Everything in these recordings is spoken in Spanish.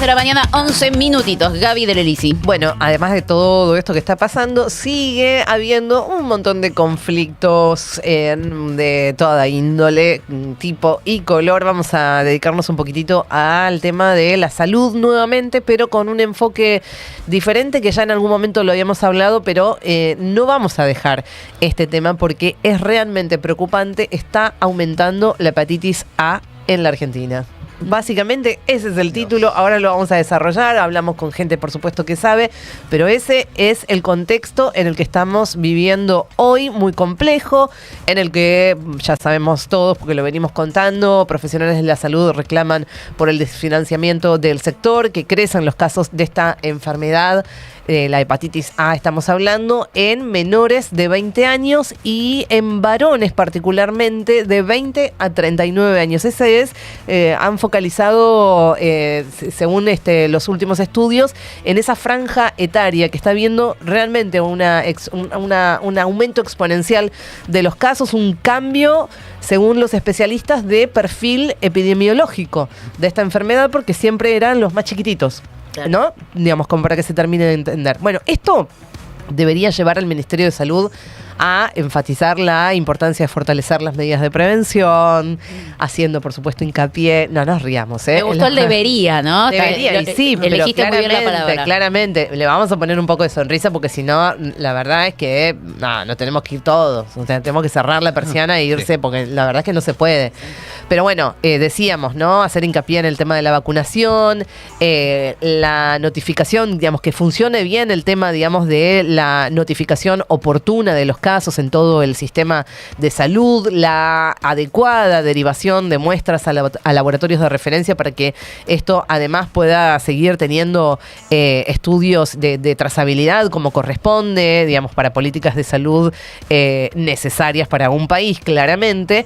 de la mañana, 11 minutitos. Gaby del Elisi. Bueno, además de todo esto que está pasando, sigue habiendo un montón de conflictos de toda índole, tipo y color. Vamos a dedicarnos un poquitito al tema de la salud nuevamente, pero con un enfoque diferente que ya en algún momento lo habíamos hablado, pero no vamos a dejar este tema porque es realmente preocupante. Está aumentando la hepatitis A en la Argentina. Básicamente ese es el título, ahora lo vamos a desarrollar, hablamos con gente por supuesto que sabe, pero ese es el contexto en el que estamos viviendo hoy, muy complejo, en el que ya sabemos todos porque lo venimos contando, profesionales de la salud reclaman por el desfinanciamiento del sector, que crecen los casos de esta enfermedad. La hepatitis A estamos hablando en menores de 20 años y en varones particularmente de 20 a 39 años. Ese es, han focalizado, según los últimos estudios, en esa franja etaria que está viendo realmente un aumento exponencial de los casos, un cambio, según los especialistas, de perfil epidemiológico de esta enfermedad, porque siempre eran los más chiquititos, ¿no? Digamos, como para que se termine de entender. Bueno, esto debería llevar al Ministerio de Salud a enfatizar la importancia de fortalecer las medidas de prevención, haciendo, por supuesto, hincapié. No nos riamos, ¿eh? Me gustó el debería, ¿no? Debería, y sí, pero claramente le vamos a poner un poco de sonrisa porque si no, la verdad es que no tenemos que ir todos. O sea, tenemos que cerrar la persiana e irse porque la verdad es que no se puede. Pero bueno, decíamos, ¿no? Hacer hincapié en el tema de la vacunación, la notificación, digamos, que funcione bien el tema, digamos, de la notificación oportuna de los casos en todo el sistema de salud, la adecuada derivación de muestras a laboratorios de referencia para que esto además pueda seguir teniendo estudios de trazabilidad como corresponde, digamos, para políticas de salud necesarias para un país, claramente.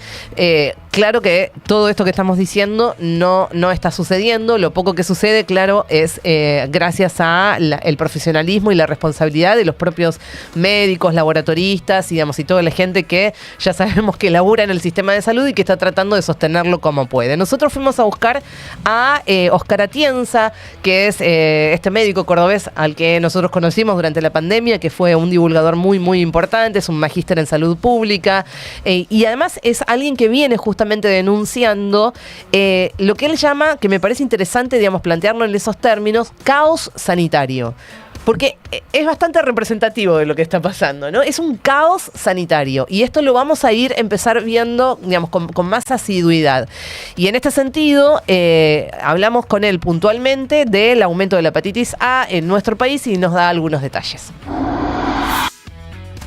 Claro que todo esto que estamos diciendo no está sucediendo. Lo poco que sucede, claro, es gracias a el profesionalismo y la responsabilidad de los propios médicos, laboratoristas, y toda la gente que ya sabemos que labura en el sistema de salud y que está tratando de sostenerlo como puede. Nosotros fuimos a buscar a Oscar Atienza, que es este médico cordobés al que nosotros conocimos durante la pandemia, que fue un divulgador muy, muy importante, es un magíster en salud pública, y además es alguien que viene justamente denunciando lo que él llama, que me parece interesante, digamos, plantearlo en esos términos, caos sanitario. Porque es bastante representativo de lo que está pasando, ¿no? Es un caos sanitario y esto lo vamos a empezar viendo, digamos, con más asiduidad. Y en este sentido, hablamos con él puntualmente del aumento de la hepatitis A en nuestro país y nos da algunos detalles.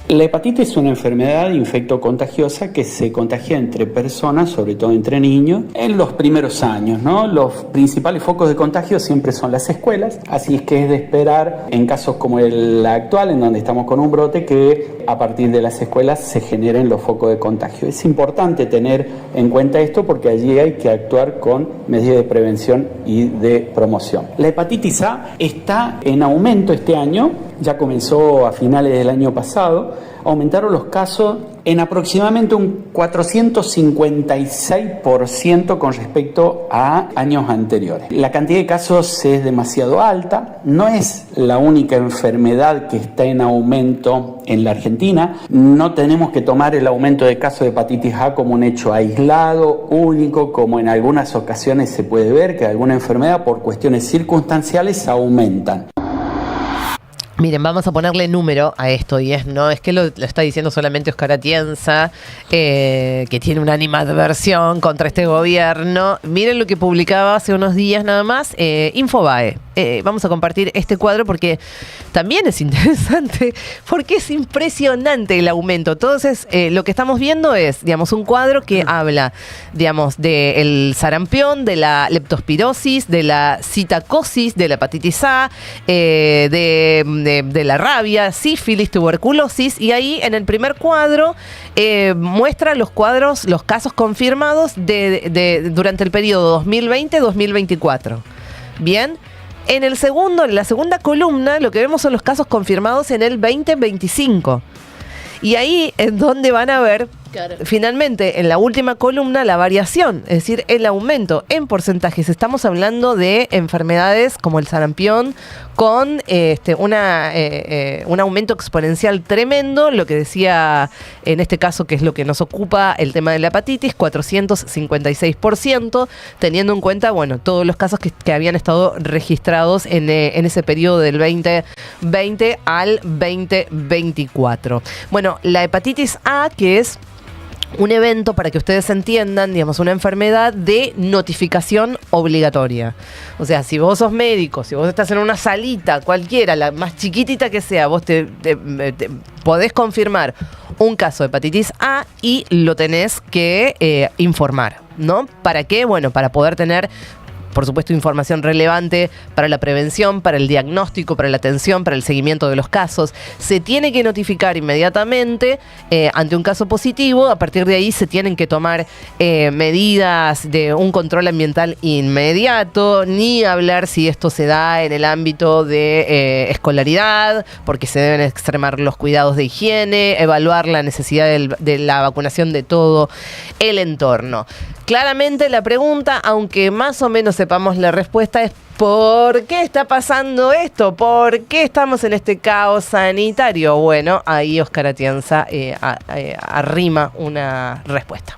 La hepatitis es una enfermedad infectocontagiosa que se contagia entre personas, sobre todo entre niños, en los primeros años, ¿no? Los principales focos de contagio siempre son las escuelas, así es que es de esperar en casos como el actual, en donde estamos con un brote, que a partir de las escuelas se generen los focos de contagio. Es importante tener en cuenta esto porque allí hay que actuar con medidas de prevención y de promoción. La hepatitis A está en aumento este año, ya comenzó a finales del año pasado. Aumentaron los casos en aproximadamente un 456% con respecto a años anteriores. La cantidad de casos es demasiado alta, no es la única enfermedad que está en aumento en la Argentina. No tenemos que tomar el aumento de casos de hepatitis A como un hecho aislado, único, como en algunas ocasiones se puede ver que alguna enfermedad por cuestiones circunstanciales aumentan. Miren, vamos a ponerle número a esto, y no es que lo está diciendo solamente Oscar Atienza, que tiene una animadversión contra este gobierno. Miren lo que publicaba hace unos días nada más, Infobae. Vamos a compartir este cuadro porque también es interesante, porque es impresionante el aumento. Entonces, lo que estamos viendo es, digamos, un cuadro que habla, digamos, del sarampión, de la leptospirosis, de la citacosis, de la hepatitis A, de la rabia, sífilis, tuberculosis, y ahí en el primer cuadro muestra los casos confirmados durante el periodo 2020-2024. Bien. En la segunda columna, lo que vemos son los casos confirmados en el 2025. Y ahí es donde van a ver Claro. Finalmente, en la última columna, la variación, es decir, el aumento en porcentajes. Estamos hablando de enfermedades como el sarampión con un aumento exponencial tremendo, lo que decía en este caso, que es lo que nos ocupa, el tema de la hepatitis, 456%, teniendo en cuenta, bueno, todos los casos que habían estado registrados en ese periodo del 2020 al 2024. Bueno, la hepatitis A, que es un evento, para que ustedes entiendan, digamos, una enfermedad de notificación obligatoria. O sea, si vos sos médico, si vos estás en una salita cualquiera, la más chiquitita que sea, vos te podés confirmar un caso de hepatitis A y lo tenés que informar, ¿no? ¿Para qué? Bueno, para poder tener, por supuesto, información relevante para la prevención, para el diagnóstico, para la atención, para el seguimiento de los casos. Se tiene que notificar inmediatamente ante un caso positivo. A partir de ahí se tienen que tomar medidas de un control ambiental inmediato, ni hablar si esto se da en el ámbito de escolaridad, porque se deben extremar los cuidados de higiene, evaluar la necesidad de la vacunación de todo el entorno. Claramente la pregunta, aunque más o menos sepamos la respuesta, es ¿por qué está pasando esto? ¿Por qué estamos en este caos sanitario? Bueno, ahí Óscar Atienza arrima una respuesta.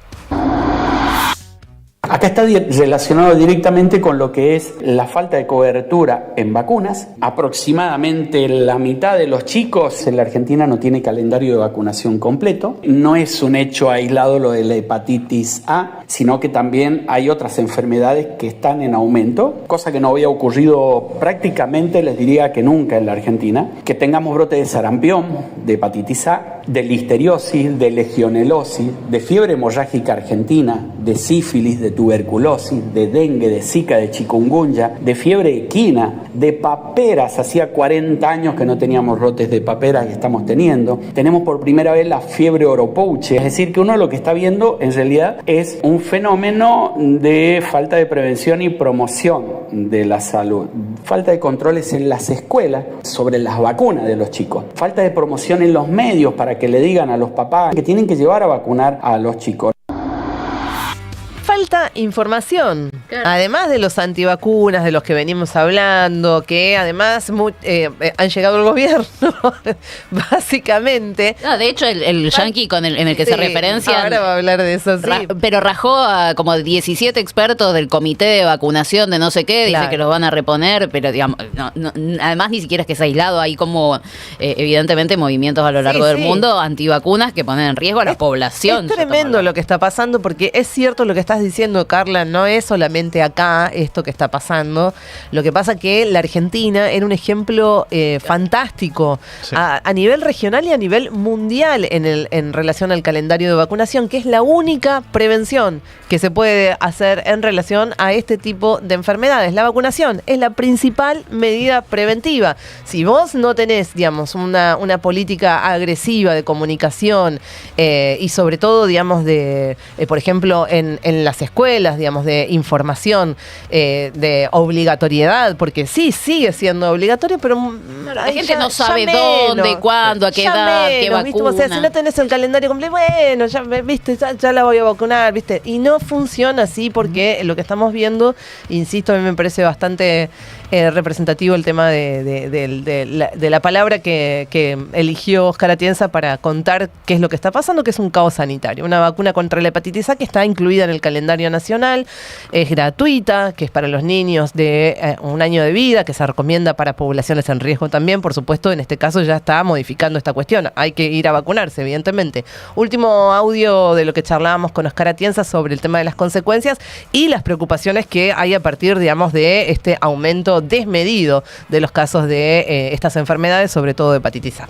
Acá está relacionado directamente con lo que es la falta de cobertura en vacunas. Aproximadamente la mitad de los chicos en la Argentina no tiene calendario de vacunación completo. No es un hecho aislado lo de la hepatitis A, sino que también hay otras enfermedades que están en aumento, cosa que no había ocurrido prácticamente, les diría que nunca en la Argentina. Que tengamos brote de sarampión, de hepatitis A, de listeriosis, de legionelosis, de fiebre hemorrágica argentina, de sífilis, de tuberculosis, de dengue, de zika, de chikungunya, de fiebre equina, de paperas. Hacía 40 años que no teníamos brotes de paperas y estamos teniendo. Tenemos por primera vez la fiebre oropouche, es decir, que uno lo que está viendo en realidad es un fenómeno de falta de prevención y promoción de la salud. Falta de controles en las escuelas sobre las vacunas de los chicos. Falta de promoción en los medios para que le digan a los papás que tienen que llevar a vacunar a los chicos. Falta información, claro. Además de los antivacunas de los que venimos hablando, que además han llegado al gobierno, básicamente. No, de hecho, el yanqui en el que se referencia. Ahora va a hablar de eso, sí. Pero rajó a como 17 expertos del comité de vacunación de no sé qué, claro. Dice que los van a reponer, pero digamos, además ni siquiera es que es aislado, hay como evidentemente movimientos a lo largo del mundo antivacunas que ponen en riesgo a la población. Es tremendo lo que está pasando, porque es cierto lo que estás diciendo, Carla, no es solamente acá esto que está pasando. Lo que pasa que la Argentina era un ejemplo fantástico a nivel regional y a nivel mundial en relación al calendario de vacunación, que es la única prevención que se puede hacer en relación a este tipo de enfermedades. La vacunación es la principal medida preventiva. Si vos no tenés, digamos, una política agresiva de comunicación y sobre todo, digamos, por ejemplo, en las escuelas, digamos, de información, de obligatoriedad, porque sí, sigue siendo obligatorio, pero la gente no sabe dónde, cuándo, a qué edad, qué vacuna. O sea, si no tenés el calendario completo, bueno, ya viste, ya la voy a vacunar, viste, y no funciona así, porque lo que estamos viendo, insisto, a mí me parece bastante representativo el tema de la palabra que eligió Óscar Atienza para contar qué es lo que está pasando, que es un caos sanitario. Una vacuna contra la hepatitis A que está incluida en el calendario nacional, es gratuita, que es para los niños de 1 año de vida, que se recomienda para poblaciones en riesgo también. Por supuesto, en este caso ya está modificando esta cuestión. Hay que ir a vacunarse, evidentemente. Último audio de lo que charlábamos con Óscar Atienza sobre el tema de las consecuencias y las preocupaciones que hay a partir, digamos, de este aumento desmedido de los casos de estas enfermedades, sobre todo de hepatitis A.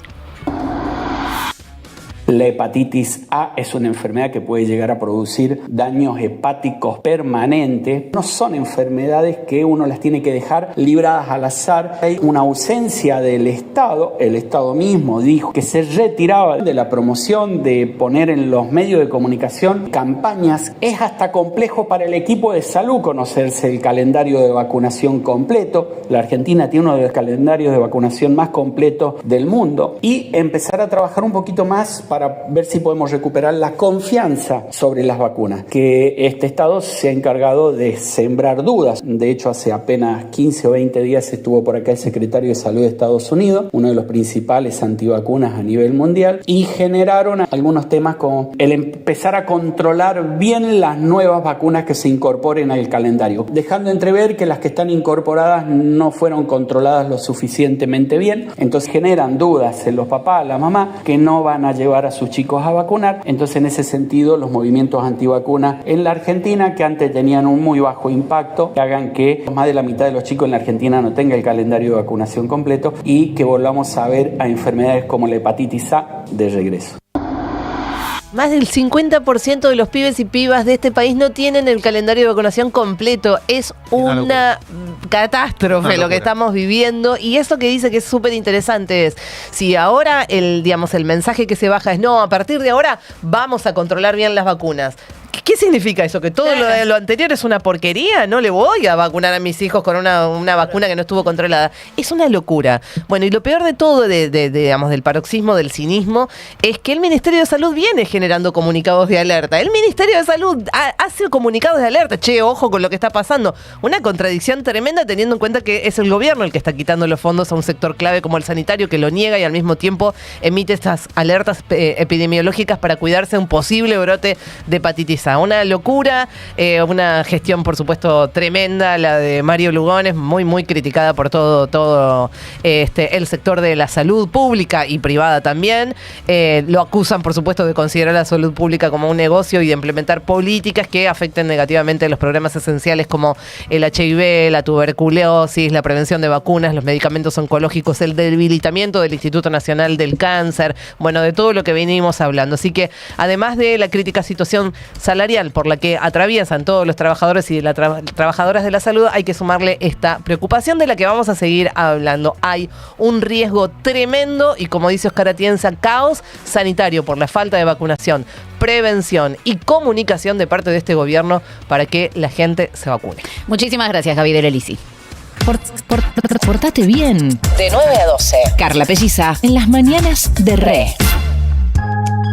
La hepatitis A es una enfermedad que puede llegar a producir daños hepáticos permanentes. No son enfermedades que uno las tiene que dejar libradas al azar. Hay una ausencia del Estado. El Estado mismo dijo que se retiraba de la promoción, de poner en los medios de comunicación campañas. Es hasta complejo para el equipo de salud conocerse el calendario de vacunación completo. La Argentina tiene uno de los calendarios de vacunación más completos del mundo. Y empezar a trabajar un poquito más para para ver si podemos recuperar la confianza sobre las vacunas, que este Estado se ha encargado de sembrar dudas. De hecho, hace apenas 15 o 20 días estuvo por acá el secretario de Salud de Estados Unidos, uno de los principales antivacunas a nivel mundial, y generaron algunos temas como el empezar a controlar bien las nuevas vacunas que se incorporen al calendario, dejando entrever que las que están incorporadas no fueron controladas lo suficientemente bien. Entonces generan dudas en los papás, la mamá, que no van a llevar a sus chicos a vacunar. Entonces, en ese sentido, los movimientos antivacunas en la Argentina, que antes tenían un muy bajo impacto, que hagan que más de la mitad de los chicos en la Argentina no tenga el calendario de vacunación completo y que volvamos a ver a enfermedades como la hepatitis A de regreso. Más del 50% de los pibes y pibas de este país no tienen el calendario de vacunación completo. Es una catástrofe lo que estamos viviendo. Y eso que dice que es súper interesante es, si ahora el mensaje que se baja es no, a partir de ahora vamos a controlar bien las vacunas. ¿Qué significa eso? ¿Que todo lo anterior es una porquería? No le voy a vacunar a mis hijos con una vacuna que no estuvo controlada. Es una locura. Bueno, y lo peor de todo, del paroxismo, del cinismo, es que el Ministerio de Salud viene generando comunicados de alerta. El Ministerio de Salud hace comunicados de alerta. Che, ojo con lo que está pasando. Una contradicción tremenda teniendo en cuenta que es el gobierno el que está quitando los fondos a un sector clave como el sanitario, que lo niega y al mismo tiempo emite estas alertas epidemiológicas para cuidarse de un posible brote de hepatitis A. Una locura, una gestión por supuesto tremenda, la de Mario Lugones, muy muy criticada por todo el sector de la salud pública y privada también. Lo acusan por supuesto de considerar la salud pública como un negocio y de implementar políticas que afecten negativamente los programas esenciales como el HIV, la tuberculosis, la prevención de vacunas, los medicamentos oncológicos, el debilitamiento del Instituto Nacional del Cáncer, bueno, de todo lo que venimos hablando. Así que además de la crítica situación salarial por la que atraviesan todos los trabajadores y las trabajadoras de la salud, hay que sumarle esta preocupación de la que vamos a seguir hablando. Hay un riesgo tremendo y, como dice Oscar Atienza, caos sanitario por la falta de vacunación, prevención y comunicación de parte de este gobierno para que la gente se vacune. Muchísimas gracias, Gaby del Elisi. Portate bien. De 9 a 12. Carla Pelliza en las mañanas de Re.